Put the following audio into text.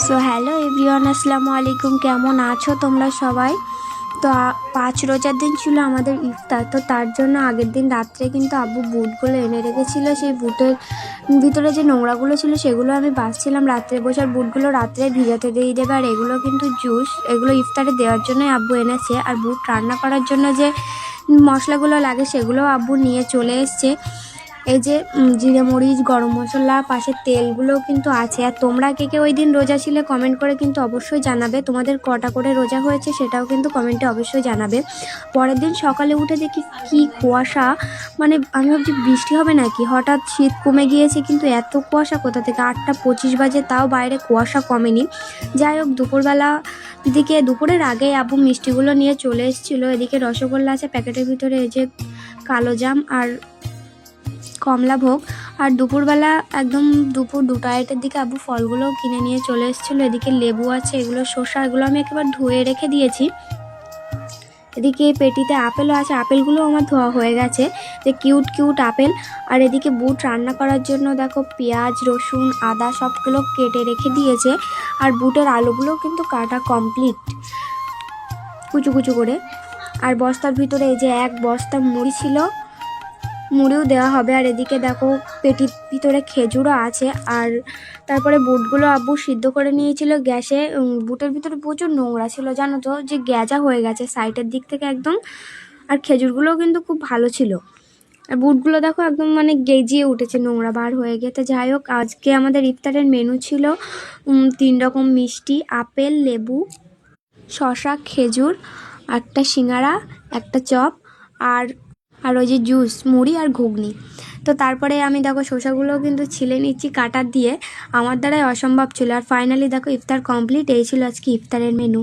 So hello everyone, আসসালামু আলাইকুম। কেমন আছো তোমরা সবাই? তো 5 রোজার দিন ছিল আমাদের ইফতার। তো তার জন্য আগের দিন রাত্রে কিন্তু আব্বু বুটগুলো এনে রেখেছিল। সেই বুটের ভিতরে যে নোংরাগুলো ছিল সেগুলো আমি বাছছিলাম রাত্রে বসে। আর বুটগুলো রাত্রে ভিজাতে দিয়ে দেবে। আর এগুলো কিন্তু জুস, এগুলো ইফতারে দেওয়ার জন্যই আব্বু এনেছে। আর বুট রান্না করার জন্য যে মশলাগুলো লাগে সেগুলোও আব্বু নিয়ে চলে এসছে। এই যে জিরে মরিচ, গরম মশলা, পাশে তেলগুলোও কিন্তু আছে। আর তোমরা কে কে ওই দিন রোজা ছিলে কমেন্ট করে কিন্তু অবশ্যই জানাবে। তোমাদের কটা করে রোজা হয়েছে সেটাও কিন্তু কমেন্টে অবশ্যই জানাবে। পরের দিন সকালে উঠে দেখি কি কুয়াশা, মানে আমি ভাবছি বৃষ্টি হবে নাকি। হঠাৎ শীত কমে গিয়েছে, কিন্তু এত কুয়াশা কোথা থেকে? 8টা 25 বাজে, তাও বাইরে কুয়াশা কমেনি। যাই হোক, দুপুরের আগে আব্বু মিষ্টিগুলো নিয়ে চলে এসেছিলো। এদিকে রসগোল্লা আছে প্যাকেটের ভিতরে, এই যে কালো জাম আর কমলাভোগ। আর দুপুরবেলা একদম দুপুর 2টা-2:30 দিকে আব্বু ফলগুলো কিনে নিয়ে চলে এসেছিলো। এদিকে লেবু আছে, এগুলো শসা, এগুলো আমি একেবারে ধুয়ে রেখে দিয়েছি। এদিকে পেটিতে আপেলও আছে, আপেলগুলো আমার ধোয়া হয়ে গেছে, যে কিউট কিউট আপেল। আর এদিকে বুট রান্না করার জন্য দেখো পেঁয়াজ, রসুন, আদা সবগুলো কেটে রেখে দিয়েছে। আর বুটের আলুগুলোও কিন্তু কাটা কমপ্লিট কুচু কুচু করে। আর বস্তার ভিতরে এই যে 1 বস্তা মুড়ি ছিল, মুড়িও দেওয়া হবে। আর এদিকে দেখো পেটির ভিতরে খেজুরও আছে। আর তারপরে বুটগুলো আব্বু সিদ্ধ করে নিয়েছিল গ্যাসে। বুটের ভিতরে প্রচুর নোংরা ছিল, জানো তো, যে গ্যাজা হয়ে গেছে সাইডের দিক থেকে একদম। আর খেজুরগুলোও কিন্তু খুব ভালো ছিল। আর বুটগুলো দেখো একদম মানে গেজিয়ে উঠেছে, নোংরা বার হয়ে গেছে। যাই হোক, আজকে আমাদের ইফতারের মেনু ছিল 3 রকম মিষ্টি, আপেল, লেবু, শসা, খেজুর, একটা সিঙ্গারা, একটা চপ, আর ওই যে জুস, মুড়ি আর ঘুগনি। তো তারপরে আমি দেখো শসাগুলোও কিন্তু ছিলে নিচ্ছি কাটার দিয়ে, আমার দ্বারাই অসম্ভব ছিল। আর ফাইনালি দেখো ইফতার কমপ্লিট। এই ছিল আজকে ইফতারের মেনু।